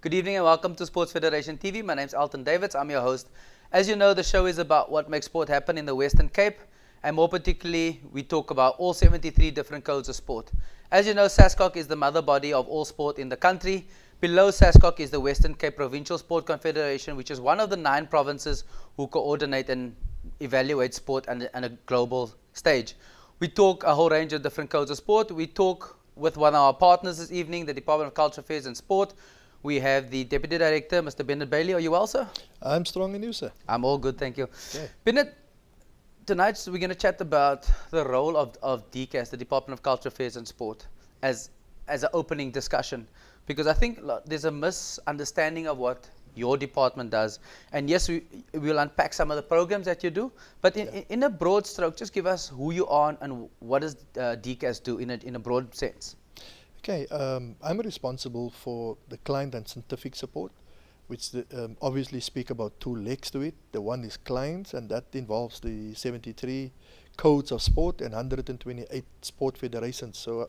Good evening and welcome to Sports Federation TV. My name is Alton Davids. I'm your host. As you know, the show is about what makes sport happen in the Western Cape, and more particularly, we talk about all 73 different codes of sport. As you know, SASCOC is the mother body of all sport in the country. Below SASCOC is the Western Cape Provincial Sport Confederation, which is one of the 9 provinces who coordinate and evaluate sport on a global stage. We talk a whole range of different codes of sport. We talk with one of our partners this evening, the Department of Culture Affairs and Sport. We have the Deputy Director, Mr. Bennet Bailey. Are you well, sir? I'm strong in you, sir. I'm all good, thank you. Okay. Bennet, tonight we're going to chat about the role of DCAS, the Department of Culture Affairs and Sport, as an opening discussion. Because I think there's a misunderstanding of what your department does. And yes, we'll unpack some of the programs that you do. But in a broad stroke, just give us who you are and what does DCAS do in a broad sense. Okay, I'm responsible for the client and scientific support, which obviously speak about 2 legs to it. The one is clients, and that involves the 73 codes of sport and 128 sport federations. So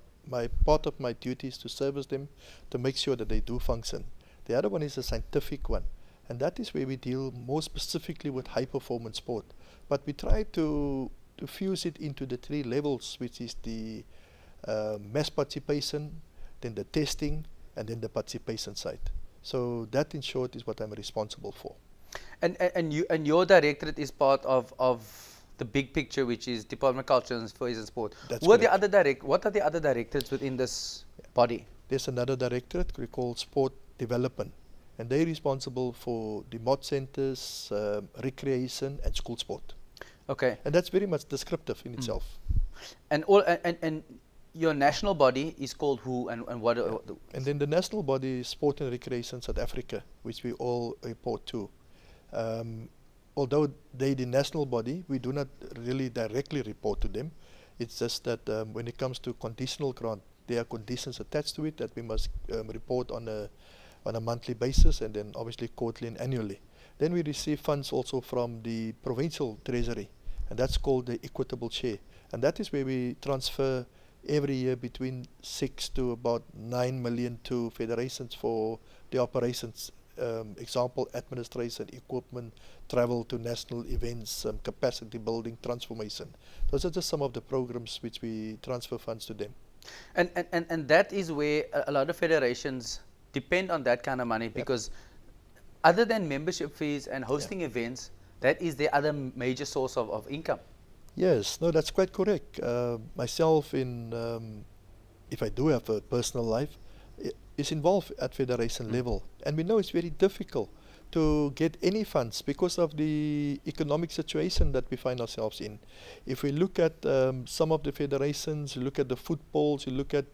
part of my duty is to service them, to make sure that they do function. The other one is a scientific one, and that is where we deal more specifically with high performance sport. But we try to fuse it into the 3 levels, which is the mass participation, then the testing, and then the participation side. So that, in short, is what I'm responsible for. And your directorate is part of the big picture, which is Department of Culture Affairs and Sport. That's what correct. Are the other directorates within this body? There's another directorate we call Sport Development, and they're responsible for the mod centers, recreation, and school sport. Okay. And that's very much descriptive in itself. And your national body is called who and what? And then the national body is Sport and Recreation South Africa, which we all report to. Although they're the national body, we do not really directly report to them. It's just that when it comes to conditional grant, there are conditions attached to it that we must report on a monthly basis, and then obviously quarterly and annually. Then we receive funds also from the provincial treasury, and that's called the equitable share. And that is where we transfer every year between 6 to about 9 million to federations for the operations. Example, administration, equipment, travel to national events, capacity building, transformation. Those are just some of the programs which we transfer funds to them. And that is where a lot of federations depend on that kind of money, because other than membership fees and hosting events, that is the other major source of income. Yes, no, that's quite correct. Myself, if I do have a personal life, is involved at federation level, and we know it's very difficult to get any funds because of the economic situation that we find ourselves in. If we look at some of the federations, you look at the footballs, you look at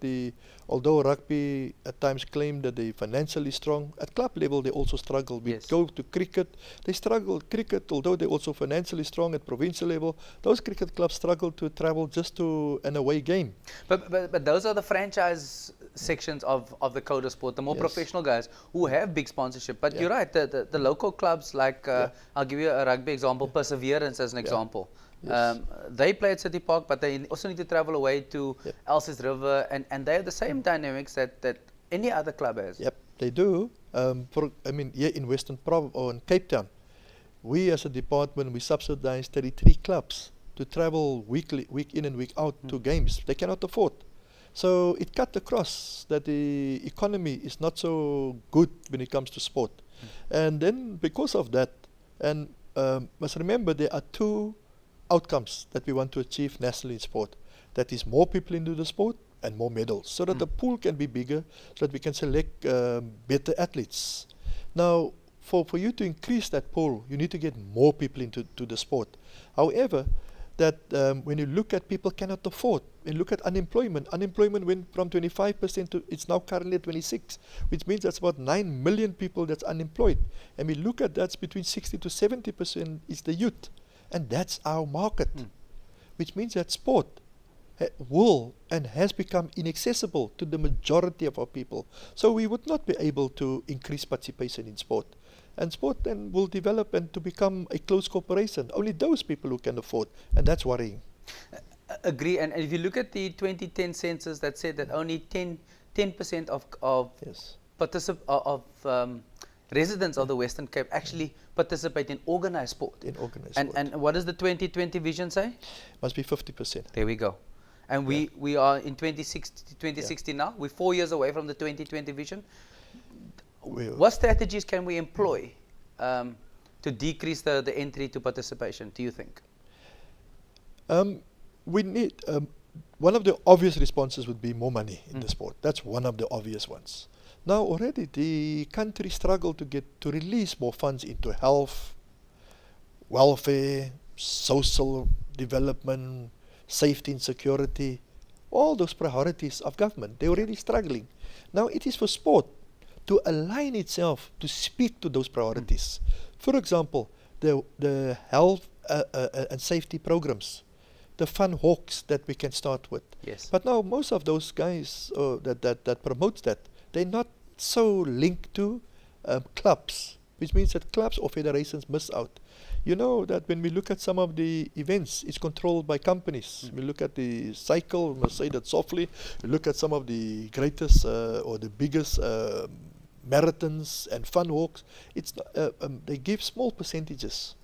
although rugby at times claim that they're financially strong, at club level they also struggle. We go to cricket, they struggle. Cricket, although they're also financially strong at provincial level, those cricket clubs struggle to travel just to an away game. But those are the franchise sections of the code of sport, the more professional guys who have big sponsorship. But you're right, the local clubs like, I'll give you a rugby example, Perseverance as an example. They play at City Park, but they also need to travel away to Elsies River, and they have the same dynamics that any other club has. Yep, they do. Here in Western Province or in Cape Town, we as a department, we subsidize 33 clubs to travel week in and week out to games. They cannot afford. So it cut across that the economy is not so good when it comes to sport. And then because of that, and must remember there are 2 outcomes that we want to achieve nationally in sport. That is more people into the sport and more medals, so that the pool can be bigger, so that we can select better athletes. Now, for you to increase that pool, you need to get more people into the sport. However, that when you look at people cannot afford, and look at unemployment went from 25% to it's now currently 26%, which means that's about 9 million people that's unemployed. And we look at that's between 60 to 70% is the youth, and that's our market, which means that sport will and has become inaccessible to the majority of our people. So we would not be able to increase participation in sport. And sport then will develop and to become a close cooperation. Only those people who can afford, and that's worrying. Agree. And if you look at the 2010 census that said that only 10% of residents of the Western Cape actually participate in organized sport. In organized sport. And what does the 2020 vision say? Must be 50%. There we go. And we are in 2060 now. We're 4 years away from the 2020 vision. What strategies can we employ to decrease the entry to participation, do you think? We need, one of the obvious responses would be more money in the sport. That's one of the obvious ones. Now already the country struggled to release more funds into health, welfare, social development, safety and security, all those priorities of government. They're already struggling. Now it is for sport to align itself to speak to those priorities. For example, the health and safety programs, the fun hawks that we can start with. Yes. But now most of those guys that promotes that, they're not so linked to clubs, which means that clubs or federations miss out. You know that when we look at some of the events, it's controlled by companies. We look at the cycle, we must say that softly. We look at some of the greatest or the biggest marathons and fun walks. It's they give small percentages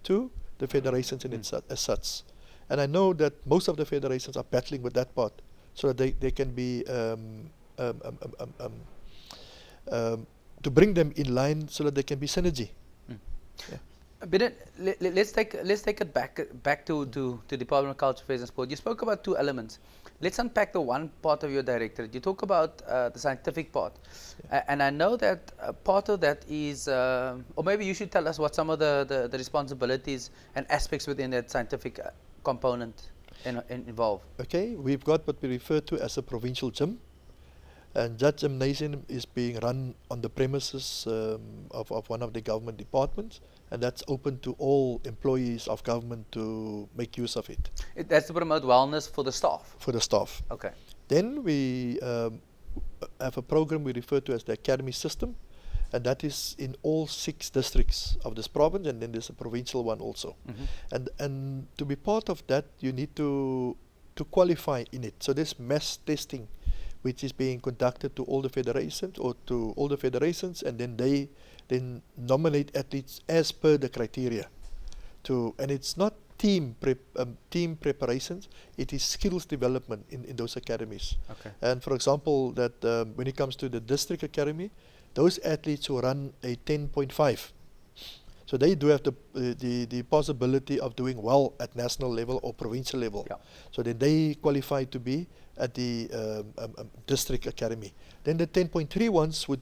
to the federations and as such. And I know that most of the federations are battling with that part, so that they can be to bring them in line, so that there can be synergy. Yeah. Bennet, let's take it back to Department of Culture, Affairs and Sport. You spoke about two elements. Let's unpack the one part of your directorate. You talk about the scientific part, and I know that part of that is, or maybe you should tell us what some of the responsibilities and aspects within that scientific component involve. Okay, we've got what we refer to as a provincial gym, and that gymnasium is being run on the premises of one of the government departments, and that's open to all employees of government to make use of it. That's to promote wellness for the staff? For the staff. Okay. Then we have a program we refer to as the academy system, and that is in all 6 districts of this province, and then there's a provincial one also. And to be part of that, you need to qualify in it. So there's mass testing, which is being conducted to all the federations, and then they nominate athletes as per the criteria. And it's not team preparations, it is skills development in those academies. Okay. And for example, that when it comes to the district academy, those athletes who run a 10.5, so they do have the possibility of doing well at national level or provincial level. Yeah. So then they qualify to be at the district academy. Then the 10.3 ones would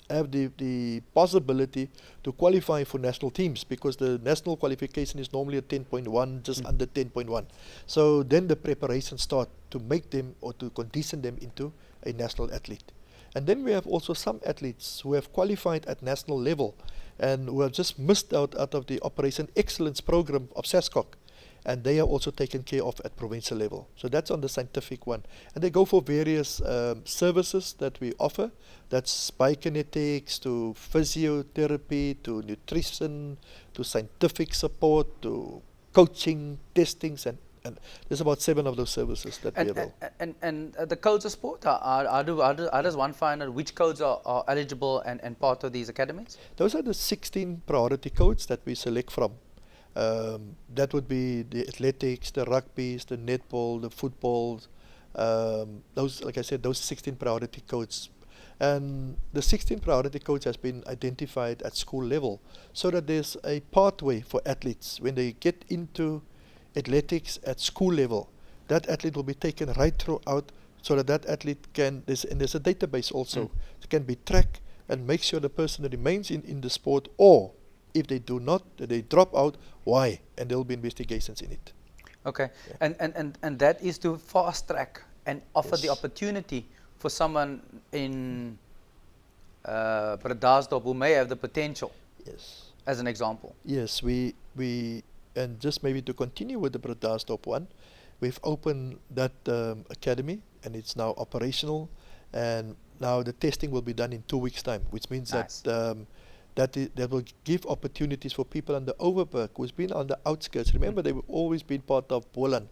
have the possibility to qualify for national teams, because the national qualification is normally a 10.1, just under 10.1. So then the preparations start to make them or to condition them into a national athlete. And then we have also some athletes who have qualified at national level and who have just missed out of the Operation Excellence program of SASCOC, and they are also taken care of at provincial level. So that's on the scientific one. And they go for various services that we offer. That's biokinetics, to physiotherapy, to nutrition, to scientific support, to coaching, testings, and there's about 7 of those services that we avail. And the codes of sport, how does one find out which codes are eligible and part of these academies? Those are the 16 priority codes that we select from. That would be the athletics, the rugby, the netball, the football, those, like I said, those 16 priority codes. And the 16 priority codes has been identified at school level, so that there's a pathway for athletes when they get into athletics at school level. That athlete will be taken right throughout, so that athlete can, there's a database also, it can be tracked and make sure the person remains in the sport, or if they do not, they drop out, why? And there will be investigations in it. Okay. Yeah. And that is to fast track and offer the opportunity for someone in Bredasdorp who may have the potential. Yes. As an example. Yes, we and just maybe to continue with the Bredasdorp one, we've opened that academy, and it's now operational, and now the testing will be done in 2 weeks' time, which means that will give opportunities for people on the Overberg who's been on the outskirts. Remember, they've always been part of Boland,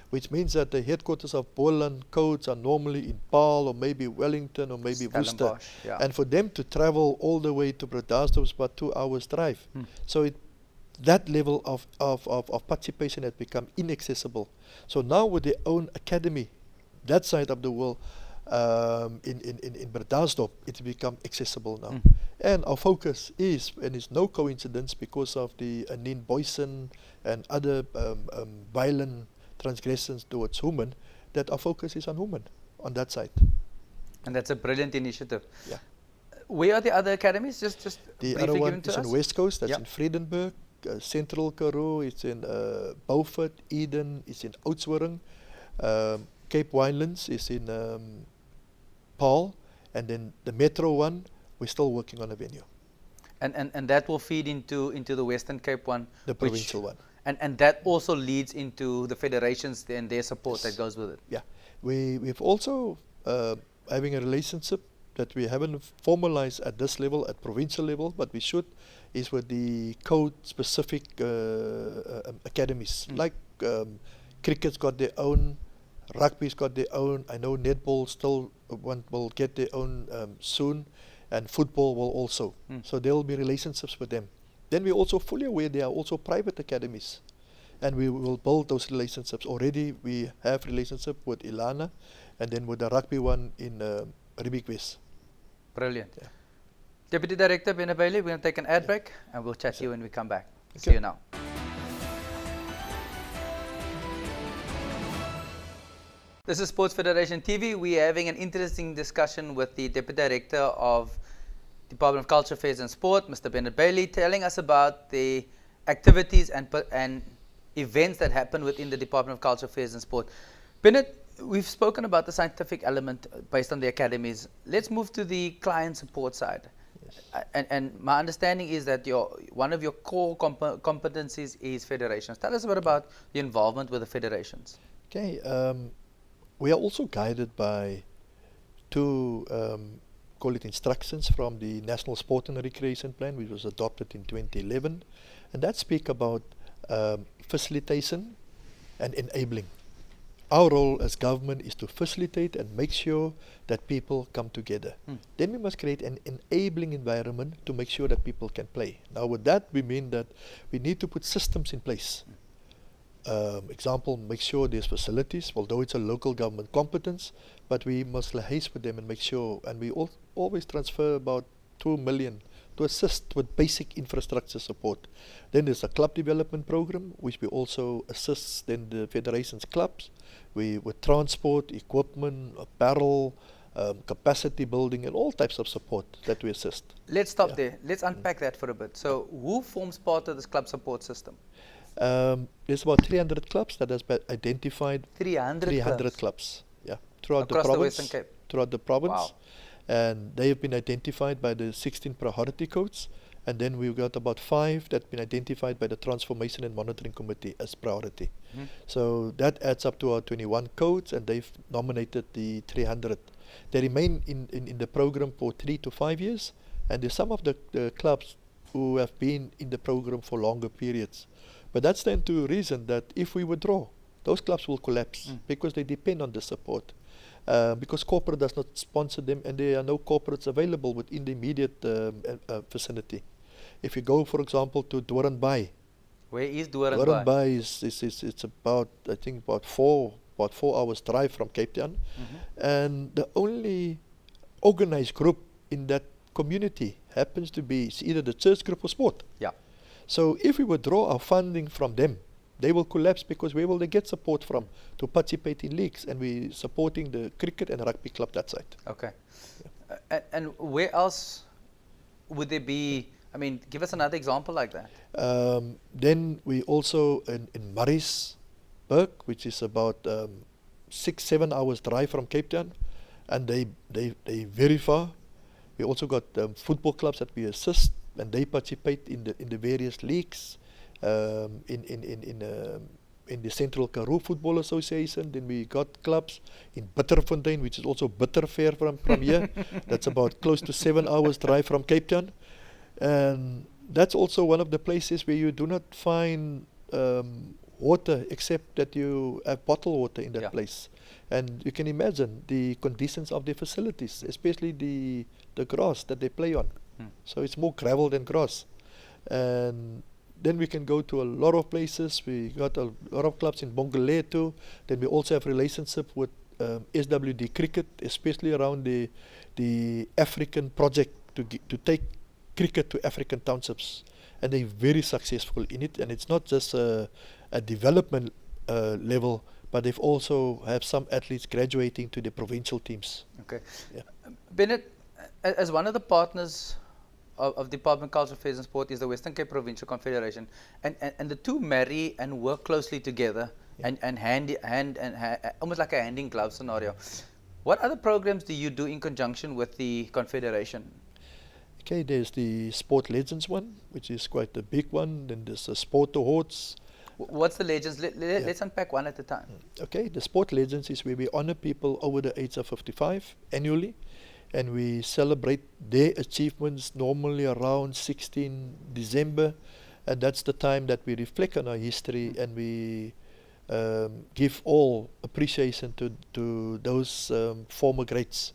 which means that the headquarters of Boland codes are normally in Paarl or maybe Wellington or maybe Worcester. Stellenbosch, yeah. And for them to travel all the way to Bredasdorp is about 2 hours drive. Hmm. So that level of participation has become inaccessible. So now with their own academy, that side of the world, in Bredasdorp, it's become accessible now. Mm. And our focus is, and it's no coincidence because of the Anine Boyson and other violent transgressions towards women, that our focus is on women on that side. And that's a brilliant initiative. Yeah. Where are the other academies? Just The briefly other give one them to is us. on West Coast, that's Yep. in Vredenburg, Central Karoo, it's in Beaufort, Eden, it's in Oudtshoorn, Cape Winelands is in Paarl, and then the Metro one, we're still working on a venue, And that will feed into the Western Cape one. the provincial one. And that also leads into the federations and their support that goes with it. Yeah, we've also having a relationship that we haven't formalized at this level, at provincial level, but we should, is with the code-specific academies. Mm. Like cricket's got their own, rugby's got their own. I know netball still will get their own soon, and football will also. Mm. So there will be relationships with them. Then we're also fully aware there are also private academies, and we will build those relationships. Already we have relationship with Ilana, and then with the rugby one in Riebeek West. Brilliant. Yeah. Deputy Director Bennet, we're going to take an ad break and we'll chat to you when we come back. See Okay. you now. This is Sports Federation TV. We're having an interesting discussion with the Deputy Director of Department of Culture, Affairs and Sport, Mr. Bennet Bailey, telling us about the activities and events that happen within the Department of Culture, Affairs and Sport. Bennet, we've spoken about the scientific element based on the academies. Let's move to the client support side. Yes. And my understanding is that one of your core competencies is federations. Tell us a bit about the involvement with the federations. Okay, we are also guided by two, call it instructions from the National Sport and Recreation Plan, which was adopted in 2011, and that speak about facilitation and enabling. Our role as government is to facilitate and make sure that people come together. Mm. Then we must create an enabling environment to make sure that people can play. Now with that we mean that we need to put systems in place. Example, make sure there's facilities, although it's a local government competence, but we must liaise with them and make sure, and we always transfer about 2 million to assist with basic infrastructure support. Then there's a club development program, which we also assist then the federation's clubs with transport, equipment, apparel, capacity building, and all types of support that we assist. Let's stop there. Let's unpack that for a bit. So who forms part of this club support system? There's about 300 clubs that has been identified. 300 clubs, yeah, throughout across the the province. Western Cape. Throughout the province. Wow. And they have been identified by the 16 priority codes, and then we've got about 5 that have been identified by the Transformation and Monitoring Committee as priority. Mm-hmm. So that adds up to our 21 codes, and they've nominated the 300. They remain in the program for 3 to 5 years, and there's some of the clubs who have been in the program for longer periods. But that's then to reason that if we withdraw, those clubs will collapse because they depend on the support. Because corporate does not sponsor them, and there are no corporates available within the immediate vicinity. If you go, for example, to Doorn Bay, Where is Doorn Doorn Bay? Bay it's about, I think, about 4 hours drive from Cape Town, and the only organized group in that community happens to be either the church group or sport. Yeah. So if we withdraw our funding from them, they will collapse, because where will they get support from to participate in leagues? And we're supporting the cricket and rugby club that side. Okay. And where else would there be, I mean, give us another example like that. Then we also in Murraysburg, which is about 6-7 hours drive from Cape Town, and they very far. We also got football clubs that we assist, and they participate in the various leagues. In the Central Karoo Football Association. Then we got clubs in Bitterfontein, which is also bitter fair from here. That's about close to 7 hours drive from Cape Town. And that's also one of the places where you do not find water except that you have bottled water in that Yeah. place. And you can imagine the conditions of the facilities, especially the grass that they play on. Mm. So it's more gravel than grass. And then we can go to a lot of places. We got a lot of clubs in Bongole too. Then we also have relationship with SWD cricket, especially around the African project to take cricket to African townships. And they're very successful in it. And it's not just a development level, but they've also have some athletes graduating to the provincial teams. Okay. Yeah. Bennet, as one of the partners of Department of Culture, Affairs and Sport is the Western Cape Provincial Confederation, and the two marry and work closely together, Yeah. and almost like a hand in glove scenario. What other programs do you do in conjunction with the Confederation? Okay, there's the Sport Legends one, which is quite a big one. Then there's the Sport Awards. What's the legends? Let's unpack one at a time. Okay, the Sport Legends is where we honor people over the age of 55 annually, and we celebrate their achievements normally around 16 December, and that's the time that we reflect on our history and we give all appreciation to those former greats.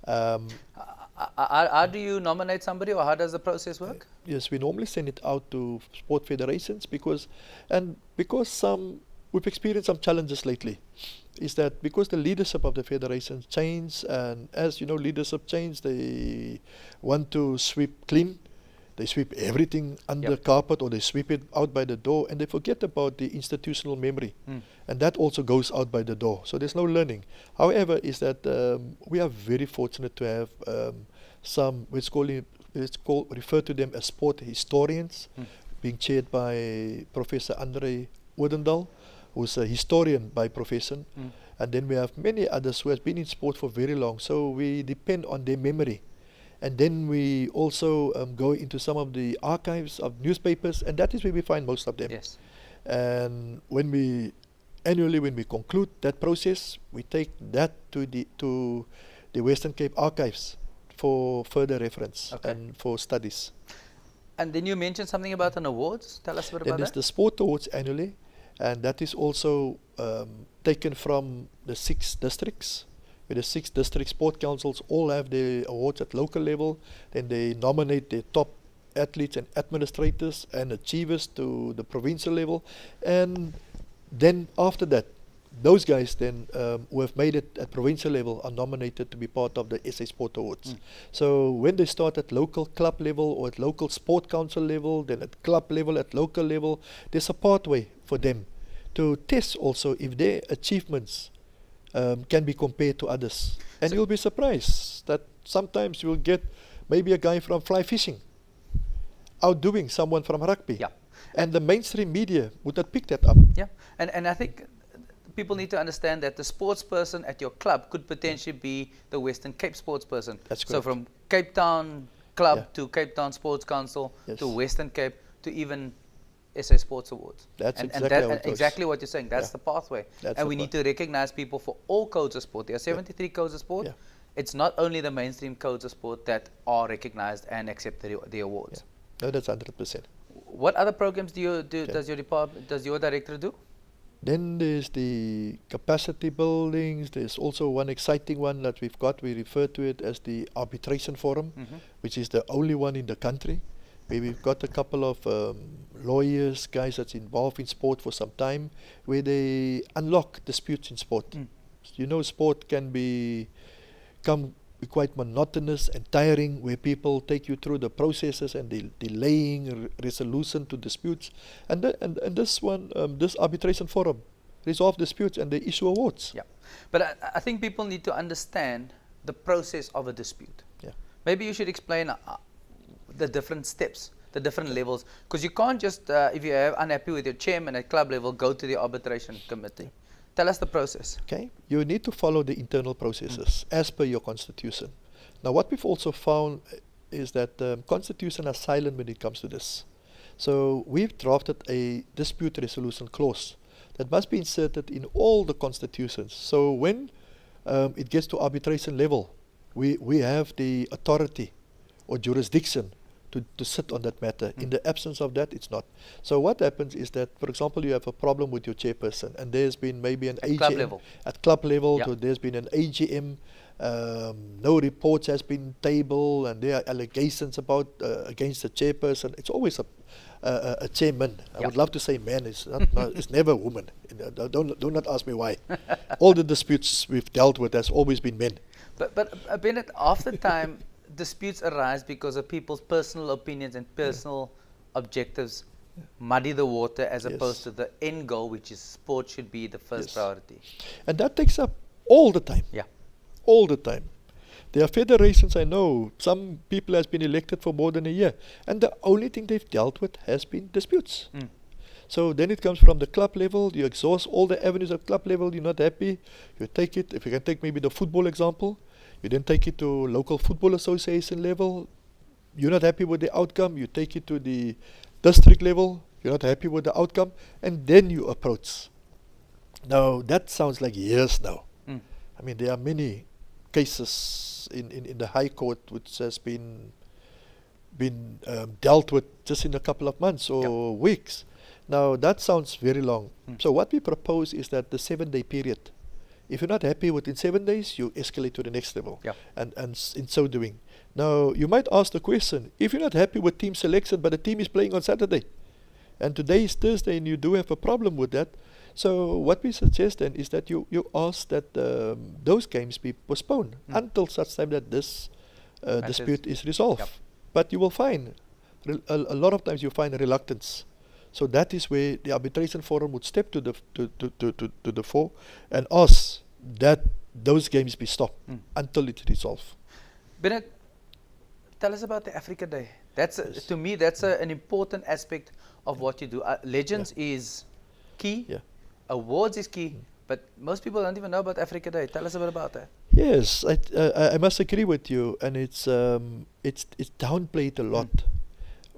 How do you nominate somebody, or how does the process work? Yes, we normally send it out to sport federations because we've experienced some challenges lately. Is that because the leadership of the federations change, and as you know, leadership change, they want to sweep clean. They sweep everything under Yep. carpet, or they sweep it out by the door, and they forget about the institutional memory. And that also goes out by the door. So there's no learning. However, is that we are very fortunate to have some, refer to them as sport historians, being chaired by Professor Andre Odendaal, who's a historian by profession. And then we have many others who have been in sport for very long. So we depend on their memory. And then we also go into some of the archives of newspapers, and that is where we find most of them. Yes. And when we conclude that process, we take that to the Western Cape archives for further reference and for studies. And then you mentioned something about an awards. Tell us a bit Then about there's that. the Sport Awards annually, and that is also taken from the 6 districts. Where the 6 district sport councils all have their awards at local level. Then they nominate their top athletes and administrators and achievers to the provincial level. And then after that, those guys then who have made it at provincial level are nominated to be part of the SA Sport Awards. So when they start at local club level or at local sport council level, then at club level, at local level, there's a pathway for them to test also if their achievements can be compared to others. And you'll be surprised that sometimes you'll get maybe a guy from fly fishing outdoing someone from rugby. Yeah. And the mainstream media would not pick that up. Yeah, and I think people need to understand that the sports person at your club could potentially be the Western Cape sports person. That's So correct. from Cape Town Club Yeah. to Cape Town Sports Council Yes. to Western Cape to even SA Sports Awards. That's and exactly that, how it and goes. exactly what you're saying. That's Yeah. the pathway. That's and the we need to recognize people for all codes of sport. There are 73 codes of sport. Yeah. It's not only the mainstream codes of sport that are recognized and accept the awards. No, that's 100%. What other programs do you do? Okay. Does your director do? Then there's the capacity buildings. There's also one exciting one that we've got. We refer to it as the arbitration forum, which is the only one in the country, where we've got a couple of lawyers, guys that's involved in sport for some time, where they unlock disputes in sport. You know, sport can become quite monotonous and tiring, where people take you through the processes and the delaying resolution to disputes. And this one, this arbitration forum, resolve disputes and they issue awards. Yeah, but I think people need to understand the process of a dispute. Yeah. Maybe you should explain the different steps, the different levels, because you can't just, if you're unhappy with your chairman at club level, go to the arbitration committee. Tell us the process. Okay, you need to follow the internal processes as per your constitution. Now, what we've also found is that the constitution is silent when it comes to this. So we've drafted a dispute resolution clause that must be inserted in all the constitutions. So when it gets to arbitration level, we have the authority or jurisdiction to sit on that matter. In the absence of that, it's not. So what happens is that, for example, you have a problem with your chairperson, and there's been maybe an AGM club level. At club level. Yeah. So there's been an AGM. No reports has been tabled, and there are allegations about against the chairperson. It's always a chairman. I would love to say man. It's not it's never a woman. Do not ask me why. All the disputes we've dealt with has always been men. But Bennet, half the time disputes arise because of people's personal opinions and personal objectives muddy the water as opposed to the end goal, which is sport should be the first priority. And that takes up all the time. Yeah. All the time. There are federations, I know, some people has been elected for more than a year, and the only thing they've dealt with has been disputes. So then it comes from the club level, you exhaust all the avenues at club level, you're not happy, you take it, if you can take maybe the football example, you then take it to local football association level, you're not happy with the outcome, you take it to the district level, you're not happy with the outcome, and then you approach. Now that sounds like years now. I mean, there are many cases in the High Court which has been dealt with just in a couple of months or weeks. Now that sounds very long. So what we propose is that the 7-day period, if you're not happy within 7 days, you escalate to the next level. And in so doing. Now you might ask the question, if you're not happy with team selection but the team is playing on Saturday and today is Thursday and you do have a problem with that, so what we suggest then is that you ask that those games be postponed until such time that this dispute is resolved. But you will find, a lot of times you find reluctance. So that is where the arbitration forum would step to the fore and ask that those games be stopped until it's resolved. Bennet, tell us about the Africa Day. That's to me, that's an important aspect of what you do. Legends is key. Awards is key, but most people don't even know about Africa Day. Tell us a bit about that. Yes, I must agree with you, and it's downplayed a lot.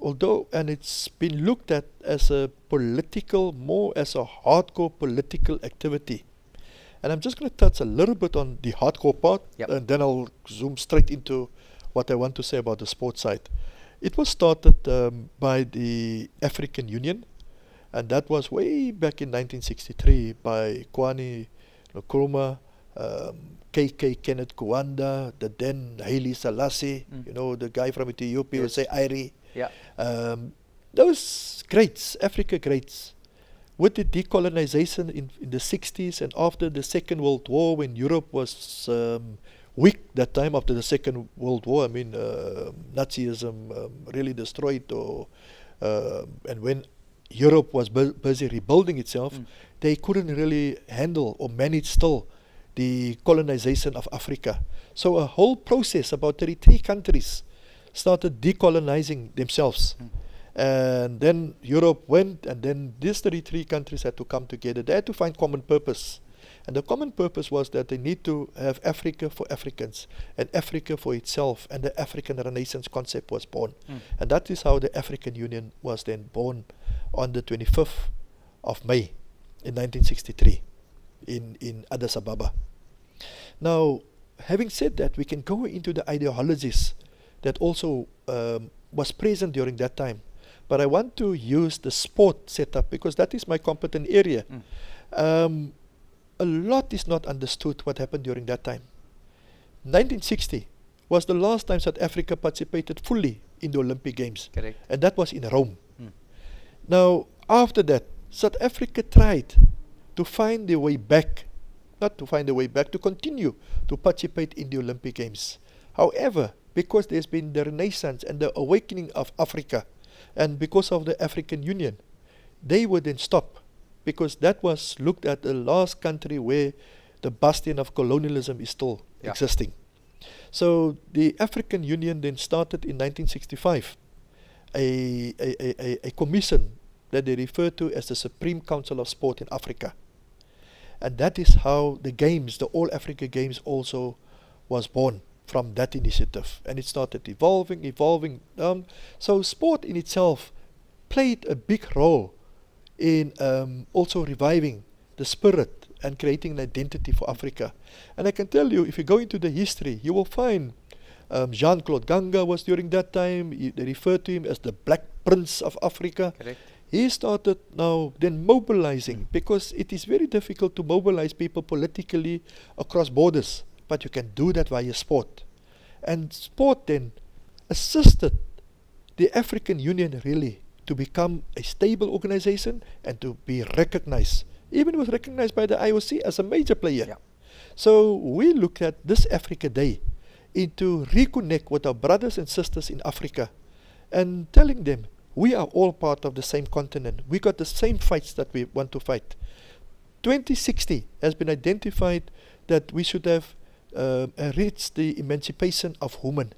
Although, and it's been looked at as a political, more as a hardcore political activity. And I'm just going to touch a little bit on the hardcore part, and then I'll zoom straight into what I want to say about the sports side. It was started by the African Union, and that was way back in 1963 by Kwame Nkrumah, KK Kenneth Kaunda, the then Haile Selassie, you know, the guy from Ethiopia, would say Irie. Those greats, Africa greats, with the decolonization in the 60s and after the Second World War, when Europe was weak that time after the Second World War, I mean, Nazism really destroyed, and when Europe was busy rebuilding itself, they couldn't really handle or manage still the colonization of Africa. So a whole process, about 33 countries started decolonizing themselves. And then Europe went, and then these 33 countries had to come together. They had to find common purpose. And the common purpose was that they need to have Africa for Africans and Africa for itself, and the African Renaissance concept was born. And that is how the African Union was then born on the 25th of May in 1963 in Addis Ababa. Now, having said that, we can go into the ideologies that also was present during that time. But I want to use the sport setup because that is my competent area. A lot is not understood what happened during that time. 1960 was the last time South Africa participated fully in the Olympic Games. Correct. And that was in Rome. Now, after that, South Africa tried to find their way back, not to find their way back, to continue to participate in the Olympic Games. However, because there's been the Renaissance and the awakening of Africa, and because of the African Union, they would then stop, because that was looked at the last country where the bastion of colonialism is still existing. So the African Union then started in 1965 a commission that they refer to as the Supreme Council of Sport in Africa. And that is how the games, the All Africa Games also was born from that initiative. And it started evolving. So sport in itself played a big role in also reviving the spirit and creating an identity for Africa. And I can tell you, if you go into the history, you will find Jean-Claude Ganga was during that time. They referred to him as the Black Prince of Africa. Correct. He started now then mobilizing, because it is very difficult to mobilize people politically across borders, but you can do that via sport. And sport then assisted the African Union really to become a stable organization and to be recognized. Even was recognized by the IOC as a major player. Yeah. So we look at this Africa Day into reconnect with our brothers and sisters in Africa and telling them we are all part of the same continent. We got the same fights that we want to fight. 2060 has been identified that we should have reached the emancipation of women,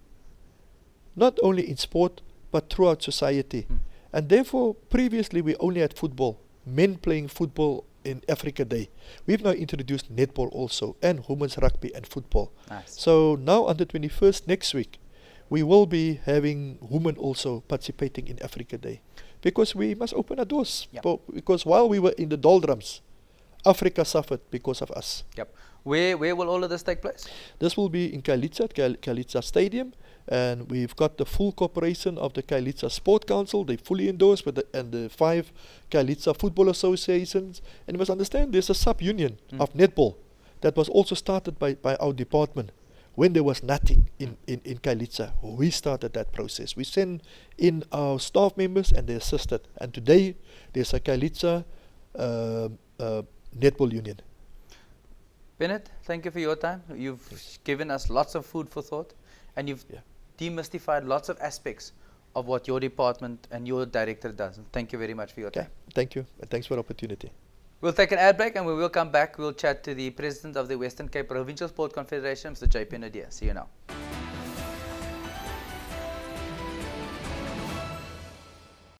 not only in sport but throughout society. And therefore previously we only had football, men playing football in Africa Day. We've now introduced netball also, and women's rugby and football. Nice. So now on the 21st next week, we will be having women also participating in Africa Day, because we must open our doors. Yep. Because while we were in the doldrums, Africa suffered because of us. Yep. Where will all of this take place? This will be in Kailicha, Kailicha Stadium, and we've got the full cooperation of the Kailicha Sport Council. They fully endorse with the 5 Kailicha football associations. And you must understand, there's a sub-union of netball that was also started by our department when there was nothing in Kailicha. We started that process. We sent in our staff members and they assisted. And today there's a Kailicha netball union. Bennet, thank you for your time. You've given us lots of food for thought, and you've demystified lots of aspects of what your department and your director does. And thank you very much for your time. Thank you, and thanks for the opportunity. We'll take an ad break, and we will come back. We'll chat to the President of the Western Cape Provincial Sport Confederation, Mr. JP Nadir. See you now.